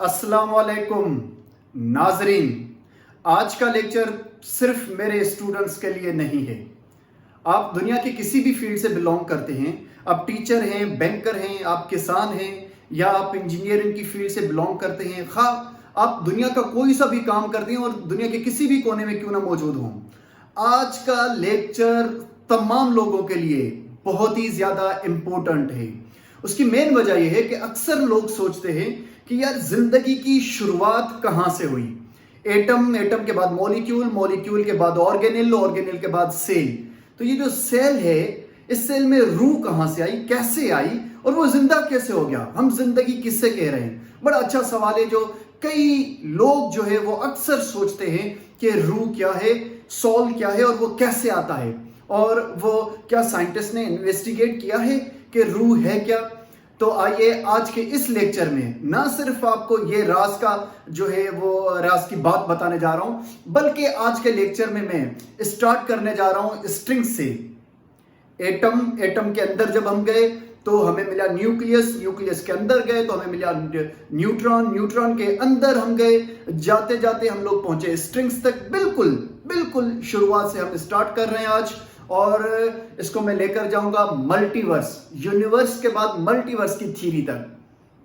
अस्सलाम वालेकुम नाजरीन। आज का लेक्चर सिर्फ मेरे स्टूडेंट्स के लिए नहीं है। आप दुनिया के किसी भी फील्ड से बिलोंग करते हैं, आप टीचर हैं, बैंकर हैं, आप किसान हैं या आप इंजीनियरिंग की फील्ड से बिलोंग करते हैं, खा आप दुनिया का कोई सा भी काम करते हैं और दुनिया के किसी भी कोने में क्यों ना मौजूद हों, आज का लेक्चर तमाम लोगों के लिए बहुत ही ज्यादा इंपॉर्टेंट है। उसकी मेन वजह यह है कि अक्सर लोग सोचते हैं कि यार जिंदगी की शुरुआत कहां से हुई। एटम, एटम के बाद मॉलिक्यूल, मॉलिक्यूल के बाद ऑर्गेनेल, ऑर्गेनेल के बाद सेल। तो ये जो सेल है, इस सेल में रूह कहां से आई, कैसे आई और वो जिंदा कैसे हो गया। हम जिंदगी किससे कह रहे हैं? बड़ा अच्छा सवाल है जो कई लोग जो है वो अक्सर सोचते हैं कि रूह क्या है, सोल क्या है और वो कैसे आता है, और वो क्या साइंटिस्ट ने इन्वेस्टिगेट किया है कि रूह है क्या। तो आइए आज के इस लेक्चर में ना सिर्फ आपको ये राज का जो है वो राज की बात बताने जा रहा हूं, बल्कि आज के लेक्चर में मैं स्टार्ट करने जा रहा हूं स्ट्रिंग से। एटम, एटम के अंदर जब हम गए तो हमें मिला न्यूक्लियस, न्यूक्लियस के अंदर गए तो हमें मिला न्यूट्रॉन, न्यूट्रॉन के अंदर हम गए, जाते जाते हम लोग पहुंचे स्ट्रिंग्स तक। बिल्कुल बिल्कुल शुरुआत से हम स्टार्ट कर रहे हैं आज, और इसको मैं लेकर जाऊंगा मल्टीवर्स, यूनिवर्स के बाद मल्टीवर्स की थ्योरी तक।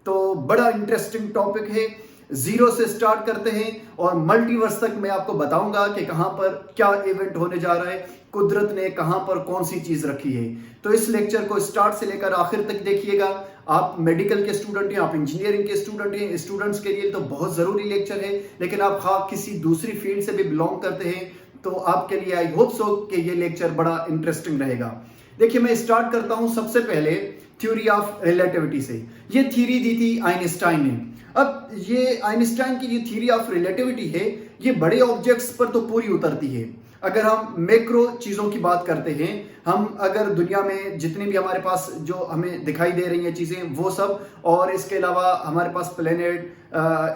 तो बड़ा इंटरेस्टिंग टॉपिक है। जीरो से स्टार्ट करते हैं और मल्टीवर्स तक मैं आपको बताऊंगा कि कहां पर क्या इवेंट होने जा रहा है, कुदरत ने कहां पर कौन सी चीज रखी है। तो इस लेक्चर को स्टार्ट से लेकर आखिर तक देखिएगा। आप मेडिकल के स्टूडेंट हैं, आप इंजीनियरिंग के स्टूडेंट हैं, स्टूडेंट्स के लिए तो बहुत जरूरी लेक्चर है, लेकिन आप किसी दूसरी फील्ड से भी बिलोंग करते हैं तो आपके लिए आई होप सो कि ये लेक्चर बड़ा इंटरेस्टिंग रहेगा। देखिए, मैं स्टार्ट करता हूं सबसे पहले थ्योरी ऑफ रिलेटिविटी से। ये थ्योरी दी थी आइंस्टाइन ने। अब ये आइंस्टाइन की ये थ्योरी ऑफ रिलेटिविटी है, ये बड़े ऑब्जेक्ट्स पर तो पूरी उतरती है। अगर हम मैक्रो चीजों की बात करते हैं, हम अगर दुनिया में जितनी भी हमारे पास जो हमें दिखाई दे रही हैं चीजें वो सब, और इसके अलावा हमारे पास प्लेनेट,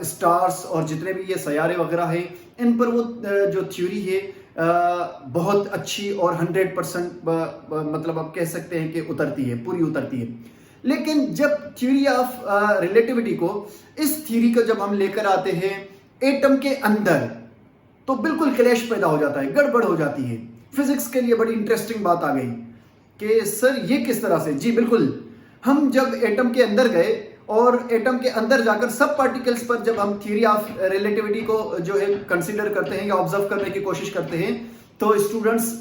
स्टार्स और जितने भी ये सयारे वगैरह हैं, इन पर वो जो थ्योरी है बहुत अच्छी और 100% मतलब आप कह सकते हैं कि उतरती है, पूरी उतरती है। लेकिन जब थ्योरी ऑफ रिलेटिविटी को, इस थ्योरी को जब हम लेकर आते हैं एटम के अंदर, तो बिल्कुल क्लैश पैदा हो जाता है, गड़बड़ हो जाती है। फिजिक्स के लिए बड़ी इंटरेस्टिंग बात आ गई कि सर ये किस तरह से। जी बिल्कुल, हम जब एटम के अंदर गए और एटम के अंदर जाकर सब पार्टिकल्स पर जब हम थ्योरी ऑफ रिलेटिविटी को जो है कंसीडर करते हैं या ऑब्जर्व करने की कोशिश करते हैं, तो स्टूडेंट्स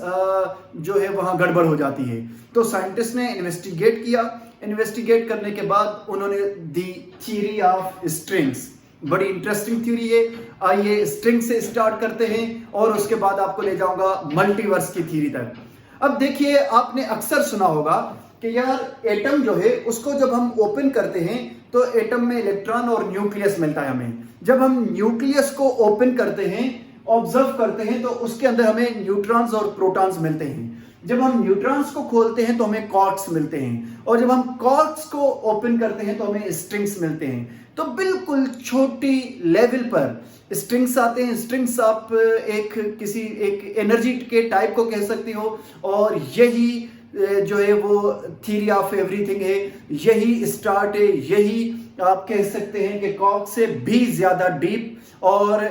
जो है वहां गड़बड़ हो जाती है। तो साइंटिस्ट ने इन्वेस्टिगेट किया, इन्वेस्टिगेट करने के बाद उन्होंने दी थ्योरी ऑफ स्ट्रिंग्स। बड़ी इंटरेस्टिंग थ्योरी है। आइए स्ट्रिंग से स्टार्ट करते हैं और उसके बाद आपको ले जाऊंगा मल्टीवर्स की थ्योरी तक। अब देखिए, आपने अक्सर सुना होगा कि यार एटम जो है उसको जब हम ओपन करते हैं तो एटम में इलेक्ट्रॉन और न्यूक्लियस मिलता है हमें। जब हम न्यूक्लियस को ओपन करते हैं, ऑब्जर्व करते हैं, तो उसके अंदर हमें न्यूट्रॉन्स और प्रोटॉन्स मिलते हैं। जब हम न्यूट्रॉन्स को खोलते हैं तो हमें क्वार्क्स मिलते हैं, और जब हम क्वार्क्स को ओपन करते हैं तो हमें स्ट्रिंग्स मिलते हैं। तो बिल्कुल छोटी लेवल पर स्ट्रिंग्स आते हैं। स्ट्रिंग्स आप किसी एक एनर्जी के टाइप को कह सकते हो, और यही जो है वो थ्योरी ऑफ एवरीथिंग है, यही स्टार्ट है, यही आप कह सकते हैं कि कॉक से भी ज्यादा डीप। और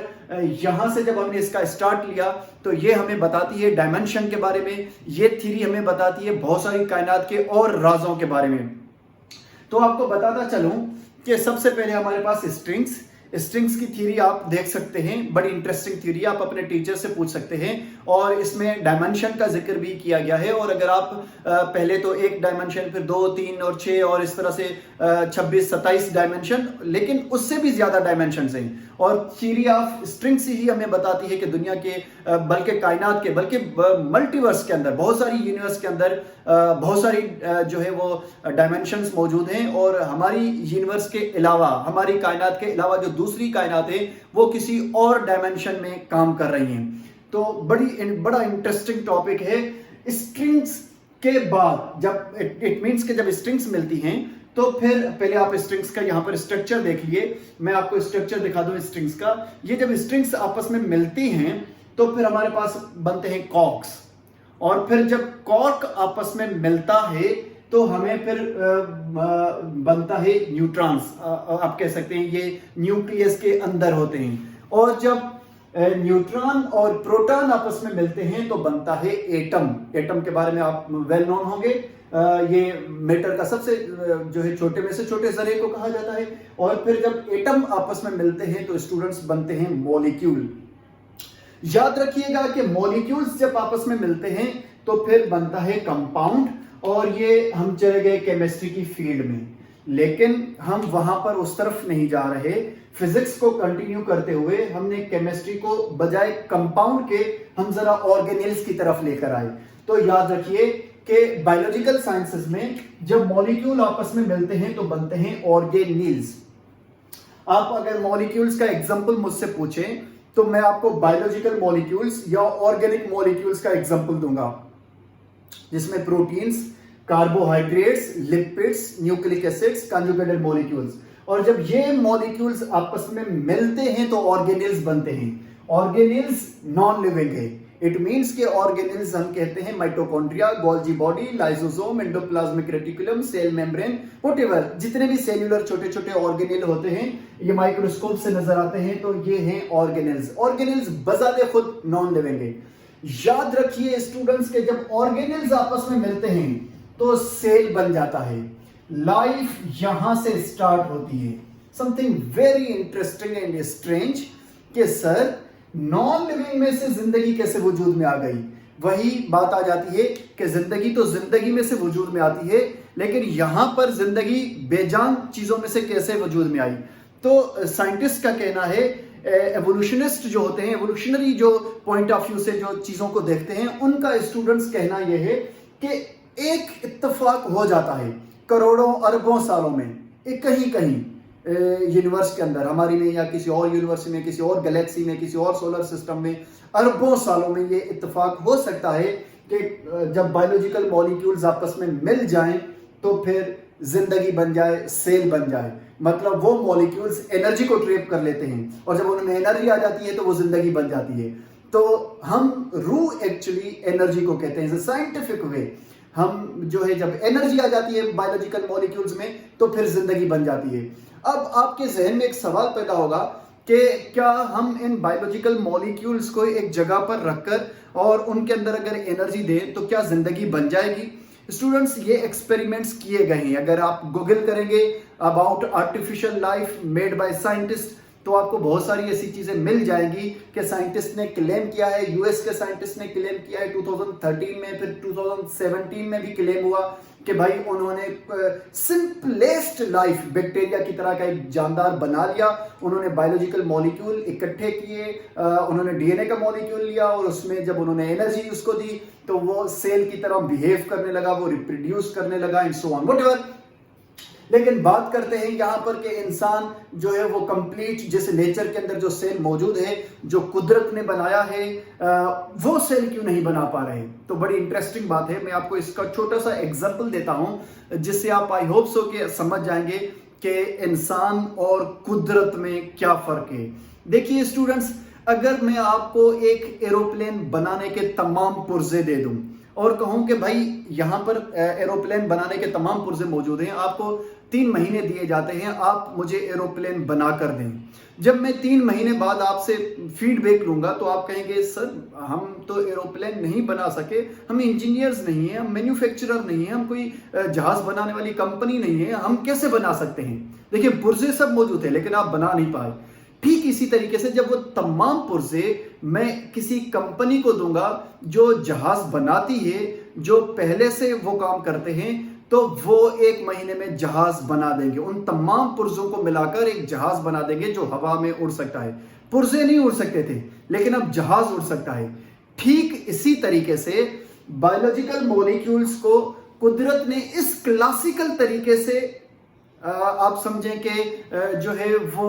यहां से जब हमने इसका स्टार्ट लिया तो ये हमें बताती है डायमेंशन के बारे में, ये थ्योरी हमें बताती है बहुत सारी कायनात के और राजों के बारे में। तो आपको बताता चलूं कि सबसे पहले हमारे पास स्ट्रिंग्स, स्ट्रिंग्स की थ्योरी आप देख सकते हैं, बड़ी इंटरेस्टिंग थ्योरी, आप अपने टीचर से पूछ सकते हैं। और इसमें डायमेंशन का जिक्र भी किया गया है, और अगर आप पहले तो एक डायमेंशन, फिर 2, 3 और 6 और इस तरह से 26, 27 डायमेंशन, लेकिन उससे भी ज्यादा डायमेंशन हैं। और थ्योरी ऑफ स्ट्रिंग्स ही हमें बताती है कि दुनिया के बल्कि कायनात के, बल्कि मल्टीवर्स के अंदर, बहुत सारी यूनिवर्स के अंदर बहुत सारी जो है वो डायमेंशंस मौजूद हैं, और हमारी यूनिवर्स के अलावा, हमारी कायनात के अलावा जो दूसरी कायनात है वो किसी और डायमेंशन में काम कर रही हैं। तो बड़ा इंटरेस्टिंग टॉपिक है। स्ट्रिंग्स के बाद जब इट मींस कि जब स्ट्रिंग्स मिलती हैं तो फिर पहले आप स्ट्रिंग्स का यहां पर स्ट्रक्चर देखिए। मैं आपको स्ट्रक्चर दिखा दूं स्ट्रिंग्स का। ये जब स्ट्रिंग्स आपस में मिलती हैं तो फिर हमारे पास बनते हैं कॉर्क्स, और फिर जब कॉर्क आपस में मिलता है तो हमें फिर बनता है न्यूट्रॉन्स। आप कह सकते हैं ये न्यूक्लियस के अंदर होते हैं। और जब न्यूट्रॉन और प्रोटॉन आपस में मिलते हैं तो बनता है एटम। एटम के बारे में आप वेल नोन होंगे। ये मैटर का सबसे जो है छोटे में से छोटे जरे को कहा जाता है। और फिर जब एटम आपस में मिलते हैं तो स्टूडेंट्स बनते हैं मॉलिक्यूल। याद रखिएगा कि मॉलिक्यूल्स जब आपस में मिलते हैं तो फिर बनता है कंपाउंड। और ये हम चले गए केमिस्ट्री की फील्ड में, लेकिन हम वहां पर उस तरफ नहीं जा रहे। फिजिक्स को कंटिन्यू करते हुए हमने केमिस्ट्री को बजाय कंपाउंड के हम जरा ऑर्गेनेल्स की तरफ लेकर आए। तो याद रखिए कि बायोलॉजिकल साइंसेस में जब मॉलिक्यूल आपस में मिलते हैं तो बनते हैं ऑर्गेनेल्स। आप अगर मॉलिक्यूल्स का एग्जांपल मुझसे पूछें तो मैं आपको बायोलॉजिकल मॉलिक्यूल्स या ऑर्गेनिक मॉलिक्यूल्स का एग्जांपल दूंगा, जिसमें proteins, carbohydrates, lipids, nucleic acids, conjugated molecules. और जब ये मॉलिक्यूल्स आपस में मिलते हैं तो ऑर्गेनेल्स बनते हैं। ऑर्गेनेल्स नॉन लिविंग है। इट मींस के ऑर्गेनेल्स हम कहते हैं mitochondria, Golgi body, lysosome, endoplasmic reticulum, cell membrane, whatever जितने भी सेल्यूलर छोटे छोटे ऑर्गेनेल होते हैं, ये माइक्रोस्कोप से नजर आते हैं तो ये हैं ऑर्गेनेल्स। ऑर्गेनेल्स बजाते खुद नॉन लिविंग है। याद रखिए स्टूडेंट्स के जब ऑर्गेनेल्स आपस में मिलते हैं तो सेल बन जाता है। लाइफ यहां से स्टार्ट होती है। Something very interesting and strange कि सर नॉन लिविंग में से जिंदगी कैसे वजूद में आ गई। वही बात आ जाती है कि जिंदगी तो जिंदगी में से वजूद में आती है, लेकिन यहां पर जिंदगी बेजान चीजों में से कैसे वजूद में आई। तो साइंटिस्ट का कहना है, एवोल्यूशनिस्ट जो होते हैं, एवोल्यूशनरी जो पॉइंट ऑफ व्यू से जो चीजों को देखते हैं, उनका स्टूडेंट्स कहना यह है कि एक इत्तेफाक हो जाता है करोड़ों अरबों सालों में, एक कहीं कहीं यूनिवर्स के अंदर, हमारी में या किसी और यूनिवर्स में, किसी और गैलेक्सी में, किसी और सोलर सिस्टम में अरबों सालों में ये इत्तेफाक हो सकता है कि जब बायोलॉजिकल मॉलिक्यूल्स आपस में मिल जाएं तो फिर जिंदगी बन जाए, सेल बन जाए। मतलब वो मॉलिक्यूल्स एनर्जी को ट्रैप कर लेते हैं और जब उनमें एनर्जी आ जाती है तो वो जिंदगी बन जाती है। तो हम रूह एक्चुअली एनर्जी को कहते हैं साइंटिफिक वे। हम जो है जब एनर्जी आ जाती है बायोलॉजिकल मॉलिक्यूल्स में तो फिर जिंदगी बन जाती है। अब आपके जहन में एक सवाल पैदा होगा कि क्या हम इन बायोलॉजिकल मॉलिक्यूल्स को एक जगह पर रखकर और उनके अंदर अगर एनर्जी दें तो क्या जिंदगी बन जाएगी। स्टूडेंट्स ये एक्सपेरिमेंट्स किए गए हैं। अगर आप गूगल करेंगे about artificial life made by scientist तो आपको बहुत सारी ऐसी चीजें मिल जाएंगी कि साइंटिस्ट ने क्लेम किया है, यूएस के साइंटिस्ट ने क्लेम किया है 2013 में, फिर 2017 में भी क्लेम हुआ कि भाई उन्होंने सिंपलेस्ट लाइफ बैक्टीरिया की तरह का एक जानदार बना लिया। उन्होंने बायोलॉजिकल मॉलिक्यूल इकट्ठे किए, उन्होंने डीएनए का मॉलिक्यूल लिया और उसमें जब उन्होंने एनर्जी उसको दी तो वो सेल की तरह बिहेव करने लगा, वो रिप्रोड्यूस करने लगा एंड सो ऑन व्हाटएवर। लेकिन बात करते हैं यहां पर कि इंसान जो है वो कंप्लीट, जैसे नेचर के अंदर जो सेल मौजूद है, जो कुदरत ने बनाया है, वो सेल क्यों नहीं बना पा रहे। तो बड़ी इंटरेस्टिंग बात है। मैं आपको इसका छोटा सा एग्जांपल देता हूं जिससे आप आई होप सो कि समझ जाएंगे कि इंसान और कुदरत में क्या फर्क है। देखिए स्टूडेंट्स, अगर मैं आपको एक एरोप्लेन बनाने के तमाम पुर्जे दे दूं और कहूं कि भाई यहां पर एरोप्लेन बनाने के तमाम पुर्जे मौजूद हैं, आपको 3 महीने दिए जाते हैं, आप मुझे एरोप्लेन बना कर दें। जब मैं 3 महीने बाद आपसे फीडबैक लूंगा तो आप कहेंगे सर हम तो एरोप्लेन नहीं बना सके, हम इंजीनियर्स नहीं हैं, हम मैन्युफैक्चरर नहीं हैं, हम कोई जहाज बनाने वाली कंपनी नहीं है, हम कैसे बना सकते हैं। देखिए पुर्जे सब मौजूद है लेकिन आप बना नहीं पाए। ठीक इसी तरीके से जब वो तमाम पुर्जे मैं किसी कंपनी को दूंगा जो जहाज बनाती है, जो पहले से वो काम करते हैं, तो वो 1 महीने में जहाज बना देंगे। उन तमाम पुर्जों को मिलाकर एक जहाज बना देंगे जो हवा में उड़ सकता है। पुर्जे नहीं उड़ सकते थे लेकिन अब जहाज उड़ सकता है। ठीक इसी तरीके से बायोलॉजिकल मॉलिक्यूल्स को कुदरत ने इस क्लासिकल तरीके से आप समझें कि जो है वो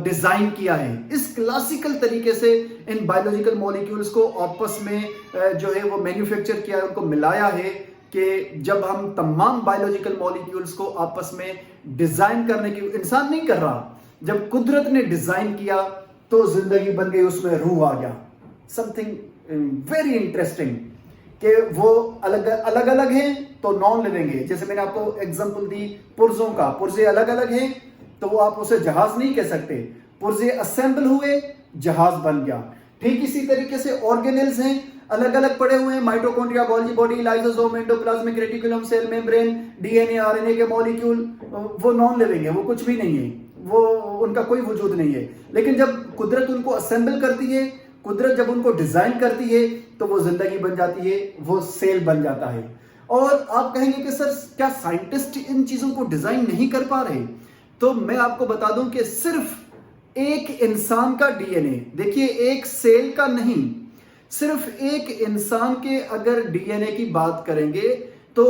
डिजाइन किया है। इस क्लासिकल तरीके से इन बायोलॉजिकल मॉलिक्यूल्स को आपस में जो है वो मैन्युफैक्चर किया है, उनको मिलाया है कि जब हम तमाम बायोलॉजिकल मॉलिक्यूल्स को आपस में डिजाइन करने की, इंसान नहीं कर रहा, जब कुदरत ने डिजाइन किया तो जिंदगी बन गई, उसमें रूह आ गया। Something very interesting. कि वो अलग अलग अलग हैं तो नॉन लिविंग है। जैसे मैंने आपको एग्जांपल दी पुर्जों का, पुर्जे अलग अलग हैं तो वो आप उसे जहाज नहीं कह सकते। पुर्जे असेंबल हुए, जहाज बन गया। ठीक इसी तरीके से ऑर्गेनेल्स हैं, अलग अलग पड़े हुए हैं, mitochondria, Golgi body, lysosome, endoplasmic reticulum, cell membrane, DNA, RNA के मॉलिक्यूल, वो नॉन लिविंग है, वो कुछ भी नहीं है, वो उनका कोई वजूद नहीं है। लेकिन जब कुदरत उनको असेंबल करती है, कुदरत जब उनको डिजाइन करती है तो वो जिंदगी बन जाती है, वो सेल बन जाता है। और आप कहेंगे कि सर क्या साइंटिस्ट इन चीजों को डिजाइन नहीं कर पा रहे? तो मैं आपको बता दूं कि सिर्फ एक इंसान का डीएनए, देखिए एक सेल का नहीं, सिर्फ एक इंसान के अगर डीएनए की बात करेंगे तो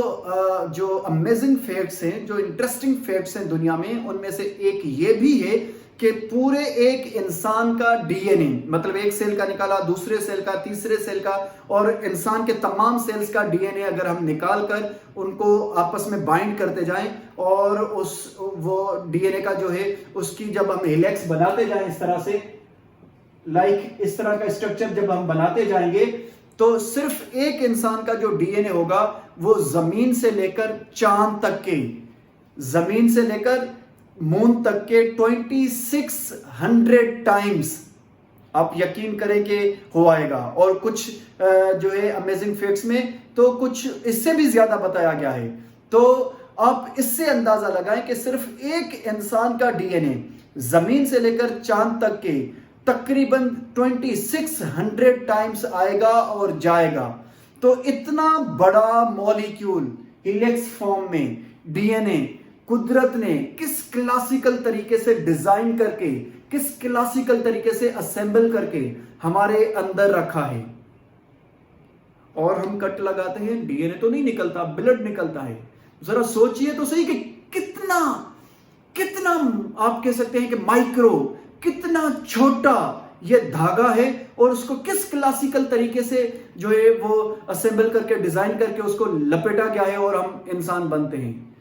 जो अमेजिंग फैक्ट्स हैं, जो इंटरेस्टिंग फैक्ट्स हैं दुनिया में, उनमें से एक ये भी है कि पूरे एक इंसान का डीएनए, मतलब एक सेल का निकाला, दूसरे सेल का, तीसरे सेल का, और इंसान के तमाम सेल्स का डीएनए अगर हम निकाल कर उनको आपस में बाइंड करते जाएं और वो डीएनए का जो है उसकी जब हम हेलिक्स बनाते जाएं इस तरह से, इस तरह का स्ट्रक्चर जब हम बनाते जाएंगे तो सिर्फ एक इंसान का जो डीएनए होगा वो जमीन से लेकर चांद तक के, जमीन से लेकर मून तक के 2600 टाइम्स, आप यकीन करें कि हो आएगा। और कुछ जो है अमेजिंग फैक्ट्स में तो कुछ इससे भी ज्यादा बताया गया है। तो आप इससे अंदाजा लगाएं कि सिर्फ एक इंसान का डीएनए जमीन से लेकर चांद तक के तकरीबन 2600 टाइम्स आएगा और जाएगा। तो इतना बड़ा मॉलिक्यूल हेलिक्स फॉर्म में डीएनए कुदरत ने किस क्लासिकल तरीके से डिजाइन करके, किस क्लासिकल तरीके से असेंबल करके हमारे अंदर रखा है। और हम कट लगाते हैं, डीएनए तो नहीं निकलता, ब्लड निकलता है। जरा सोचिए तो सही कि कितना कितना आप कह सकते हैं कि माइक्रो, कितना छोटा ये धागा है और उसको किस क्लासिकल तरीके से जो है वो असेंबल करके, डिजाइन करके उसको लपेटा गया है और हम इंसान बनते हैं।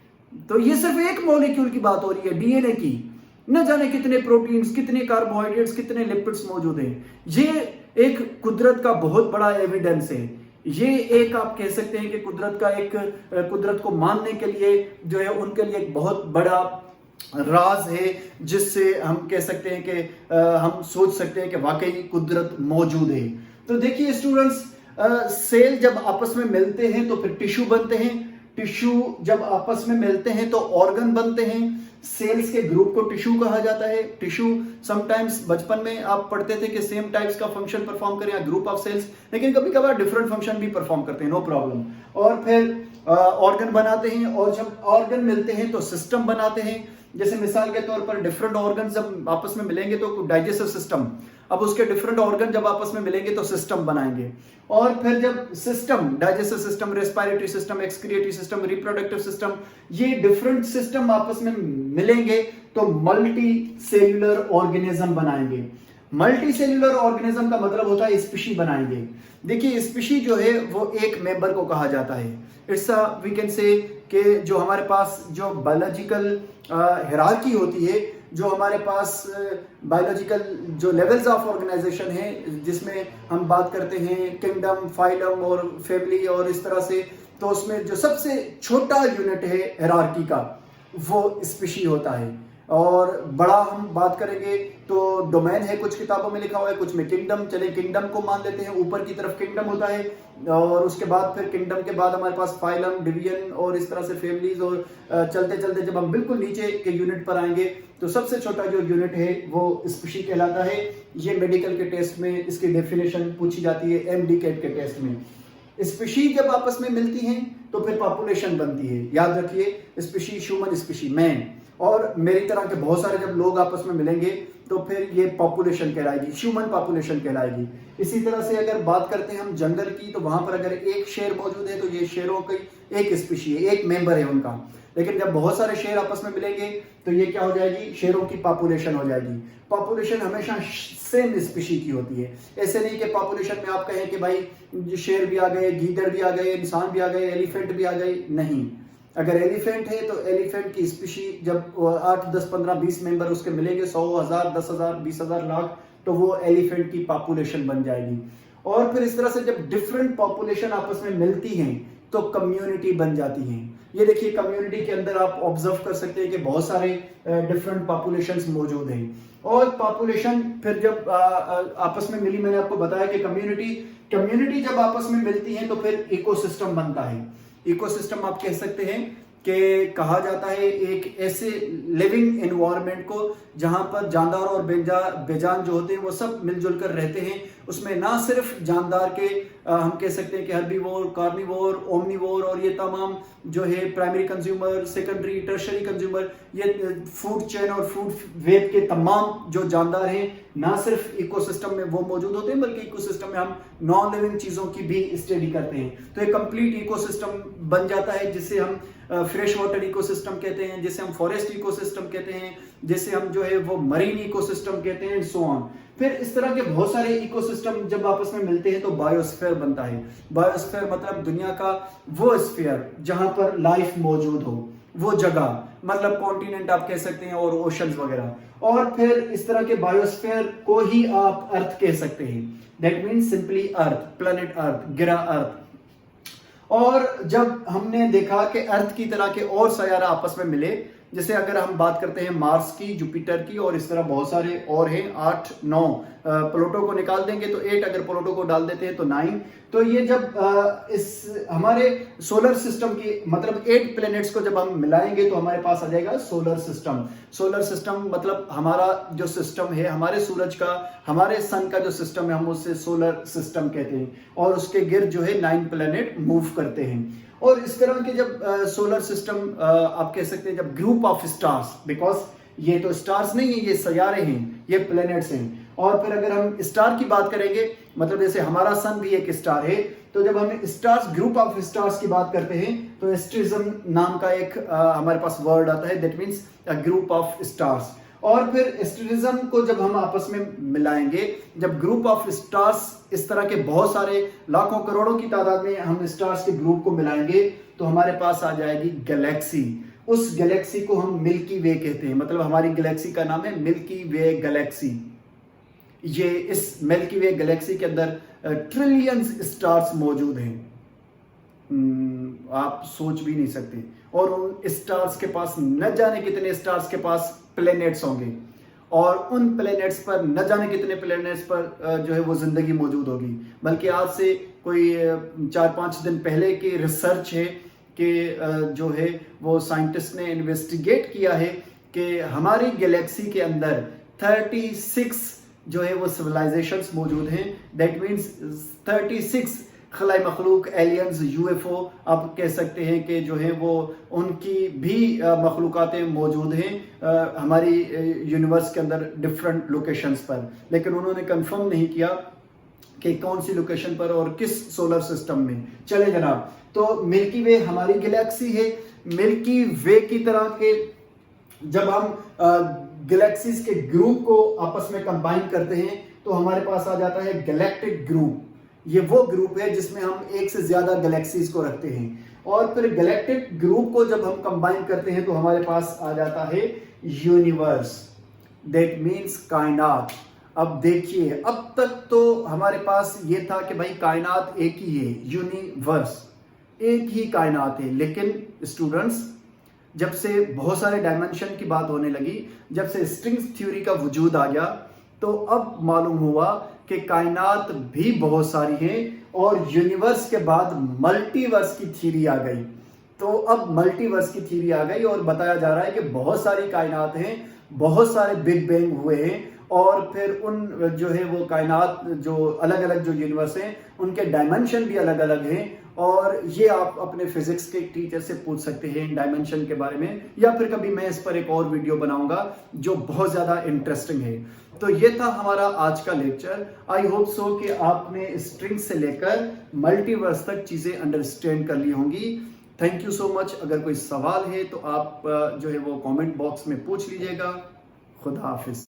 तो ये सिर्फ एक मॉलिक्यूल की बात हो रही है, डीएनए की। न जाने कितने प्रोटीन्स, कितने कार्बोहाइड्रेट्स, कितने लिपिड्स मौजूद हैं। ये एक कुदरत का बहुत बड़ा एविडेंस है। ये एक आप कह सकते हैं कि कुदरत को मानने के लिए जो है उनके लिए एक बहुत बड़ा राज है, जिससे हम कह सकते हैं कि हम सोच सकते हैं कि वाकई कुदरत मौजूद है। तो देखिए स्टूडेंट्स, सेल जब आपस में मिलते हैं तो फिर टिश्यू बनते हैं, टिश्यू जब आपस में मिलते हैं तो ऑर्गन बनते हैं। सेल्स के ग्रुप को टिश्यू कहा जाता है। टिश्यू समटाइम्स बचपन में आप पढ़ते थे कि सेम टाइप्स का फंक्शन परफॉर्म करें, ग्रुप ऑफ सेल्स, लेकिन कभी कभार डिफरेंट फंक्शन भी परफॉर्म करते हैं, नो प्रॉब्लम। और फिर ऑर्गन बनाते हैं, और जब ऑर्गन मिलते हैं तो सिस्टम बनाते हैं। जैसे मिसाल के तौर पर डिफरेंट ऑर्गन जब आपस में मिलेंगे तो डाइजेस्टिव सिस्टम, अब उसके डिफरेंट ऑर्गन जब आपस में मिलेंगे तो सिस्टम बनाएंगे। और फिर जब system, digestive system, respiratory system, excretory system, reproductive system, ये डिफरेंट सिस्टम आपस में मिलेंगे तो मल्टी सेल्यूलर ऑर्गेनिज्म बनाएंगे। मल्टी सेल्यूलर ऑर्गेनिज्म का मतलब होता है स्पीशी बनाएंगे। देखिए स्पीशी जो है वो एक मेंबर को कहा जाता है। इट्स वी कैन से कि जो हमारे पास जो बायोलॉजिकल हिरार्की होती है, जो हमारे पास बायोलॉजिकल जो लेवल्स ऑफ ऑर्गेनाइजेशन है, जिसमें हम बात करते हैं किंगडम, फाइलम और फैमिली और इस तरह से, तो उसमें जो सबसे छोटा यूनिट है हिरार्की का वो स्पीशी होता है। और बड़ा हम बात करेंगे तो डोमेन है, कुछ किताबों में लिखा हुआ है, कुछ में किंगडम। चले किंगडम को मान लेते हैं, ऊपर की तरफ किंगडम होता है और उसके बाद फिर किंगडम के बाद हमारे पास फाइलम, डिवीजन और इस तरह से फैमिलीज। और चलते चलते जब हम बिल्कुल नीचे के यूनिट पर आएंगे तो सबसे छोटा जो यूनिट है वो स्पीशी कहलाता है। ये मेडिकल के टेस्ट में इसकी डेफिनेशन पूछी जाती है, एमडी-कैट के टेस्ट में। स्पीशी जब आपस में मिलती हैं तो फिर पॉपुलेशन बनती है। याद रखिए, स्पीशी, ह्यूमन स्पीशी, मैन और मेरी तरह के बहुत सारे जब लोग आपस में मिलेंगे तो फिर ये पॉपुलेशन कहलाएगी, ह्यूमन पॉपुलेशन कहलाएगी। इसी तरह से अगर बात करते हैं हम जंगल की, तो वहां पर अगर एक शेर मौजूद है तो ये शेरों की एक स्पीशी है, एक मेंबर है उनका। लेकिन जब बहुत सारे शेर आपस में मिलेंगे तो ये क्या हो जाएगी, शेरों की पॉपुलेशन हो जाएगी। पॉपुलेशन हमेशा सेम स्पीशी की होती है। ऐसे नहीं कि पॉपुलेशन में आप कहें कि भाई शेर भी आ गए, गीदड़ भी आ गए, इंसान भी आ गए, एलिफेंट भी आ गए, नहीं। अगर एलिफेंट है तो एलिफेंट की स्पीशी जब 8, 10, 15, 20 मेंबर उसके मिलेंगे, 100, 1000, 10,000, 20,000, लाख, तो वो एलिफेंट की पॉपुलेशन बन जाएगी। और फिर इस तरह से जब डिफरेंट पॉपुलेशन आपस में मिलती हैं तो कम्युनिटी बन जाती हैं। ये देखिए कम्युनिटी के अंदर आप ऑब्जर्व कर सकते हैं कि बहुत सारे डिफरेंट पॉपुलेशंस मौजूद हैं। और पॉपुलेशन फिर जब आपस में मिली, मैंने आपको बताया कि कम्युनिटी जब आपस में मिलती है तो फिर इकोसिस्टम बनता है। इकोसिस्टम आप कह सकते हैं कि कहा जाता है एक ऐसे लिविंग एनवायरनमेंट को जहां पर जानदार और बेजान जो होते हैं वो सब मिलजुल कर रहते हैं। उसमें ना सिर्फ जानदार के हम कह सकते हैं कि हर्बीवोर, कार्निवोर, ओमनीवोर और ये तमाम जो है primary consumer, secondary, tertiary consumer, ये फूड चेन और फूड वेब के तमाम जो जानदार हैं ना सिर्फ इकोसिस्टम में वो मौजूद होते हैं बल्कि इकोसिस्टम में हम नॉन लिविंग चीजों की भी स्टडी करते हैं। तो एक कंप्लीट इकोसिस्टम बन जाता है जिसे हम फ्रेश वाटर इकोसिस्टम कहते हैं, जिसे हम फॉरेस्ट इकोसिस्टम कहते हैं, जिसे हम जो है वो मरीन इकोसिस्टम कहते हैं, सो ऑन। फिर इस तरह के बहुत सारे इकोसिस्टम जब आपस में मिलते हैं तो बायोस्फीयर बनता है। बायोस्फीयर मतलब दुनिया का वो स्फीयर जहां पर लाइफ मौजूद हो, वो जगह, मतलब कॉन्टिनेंट आप कह सकते हैं और ओशंस वगैरह। और फिर इस तरह के बायोस्फीयर को ही आप अर्थ कह सकते हैं। That means simply earth, planet earth, गिरा अर्थ। और जब हमने देखा कि अर्थ की तरह के और सयारा आपस में मिले, जैसे अगर हम बात करते हैं मार्स की, जुपिटर की और इस तरह बहुत सारे और हैं, 8, 9, प्लूटो को निकाल देंगे तो 8, अगर प्लूटो को डाल देते हैं तो 9। तो ये जब इस हमारे सोलर सिस्टम की मतलब 8 प्लैनेट्स को जब हम मिलाएंगे तो हमारे पास आ जाएगा सोलर सिस्टम। सोलर सिस्टम मतलब हमारा जो सिस्टम है, हमारे सूरज का, हमारे सन का जो सिस्टम है, हम उसे सोलर सिस्टम कहते हैं। और उसके गिर्द जो है 9 प्लैनेट मूव करते हैं। और इस तरह के जब सोलर सिस्टम आप कह सकते हैं, जब ग्रुप ऑफ स्टार्स, बिकॉज ये तो स्टार्स नहीं है, ये सयारे हैं, ये प्लैनेट्स हैं। और फिर अगर हम स्टार की बात करेंगे, मतलब जैसे हमारा सन भी एक स्टार है, तो जब हम स्टार्स, ग्रुप ऑफ स्टार्स की बात करते हैं तो एस्ट्रिज्म नाम का एक हमारे पास वर्ड आता है, that means a group of stars. और फिर एस्ट्रिज्म को जब हम आपस में मिलाएंगे, जब ग्रुप ऑफ स्टार्स, इस तरह के बहुत सारे लाखों करोड़ों की तादाद में हम स्टार्स के ग्रुप को मिलाएंगे तो हमारे पास आ जाएगी गैलेक्सी। उस गैलेक्सी को हम मिल्की वे कहते हैं, मतलब हमारी गैलेक्सी का नाम है मिल्की वे गैलेक्सी। ये इस मिल्की वे गैलेक्सी के अंदर ट्रिलियंस स्टार्स मौजूद हैं, आप सोच भी नहीं सकते। और उन स्टार्स के पास न जाने कितने स्टार्स के पास प्लैनेट्स होंगे, और उन प्लैनेट्स पर न जाने कितने प्लैनेट्स पर जो है वो जिंदगी मौजूद होगी। बल्कि आज से कोई 4-5 दिन पहले की रिसर्च है कि जो है वो साइंटिस्ट ने इन्वेस्टिगेट किया है कि हमारी गैलेक्सी के अंदर 36 जो है वो सिविलाइजेशंस मौजूद हैं। दैट मीन्स 36 खलाई मखलूक, एलियंस, यूएफओ आप कह सकते हैं कि जो है वो उनकी भी मखलूकातें मौजूद हैं हमारी यूनिवर्स के अंदर डिफरेंट लोकेशंस पर। लेकिन उन्होंने कंफर्म नहीं किया कि कौन सी लोकेशन पर और किस सोलर सिस्टम में। चले जनाब, तो मिल्की वे हमारी गैलेक्सी है। मिल्की वे की तरह के जब हम गैलेक्सीज के ग्रुप को आपस में कंबाइन करते हैं तो हमारे पास आ जाता है गैलेक्टिक ग्रुप। ये वो ग्रुप है जिसमें हम एक से ज्यादा गैलेक्सीज को रखते हैं। और फिर गैलेक्टिक ग्रुप को जब हम कंबाइन करते हैं तो हमारे पास आ जाता है यूनिवर्स, दैट मीन्स कायनात। अब देखिए, अब तक तो हमारे पास ये था कि भाई कायनात एक ही है, यूनिवर्स एक ही कायनात है। लेकिन स्टूडेंट्स, जब से बहुत सारे डायमेंशन की बात होने लगी, जब से स्ट्रिंग्स थ्योरी का वजूद आ गया, तो अब मालूम हुआ कि कायनात भी बहुत सारी है और यूनिवर्स के बाद मल्टीवर्स की थ्योरी आ गई। तो अब मल्टीवर्स की थ्योरी आ गई और बताया जा रहा है कि बहुत सारी कायनात हैं, बहुत सारे बिग बैंग हुए हैं और फिर उन जो है वो कायनात जो अलग अलग जो यूनिवर्स हैं उनके डायमेंशन भी अलग अलग हैं। और ये आप अपने फिजिक्स के टीचर से पूछ सकते हैं डायमेंशन के बारे में, या फिर कभी मैं इस पर एक और वीडियो बनाऊंगा जो बहुत ज्यादा इंटरेस्टिंग है। तो ये था हमारा आज का लेक्चर। आई होप सो कि आपने स्ट्रिंग से लेकर मल्टीवर्स तक चीजें अंडरस्टैंड कर ली होंगी। Thank you so much. अगर कोई सवाल है तो आप जो है वो कमेंट बॉक्स में पूछ लीजिएगा। खुदा हाफिज।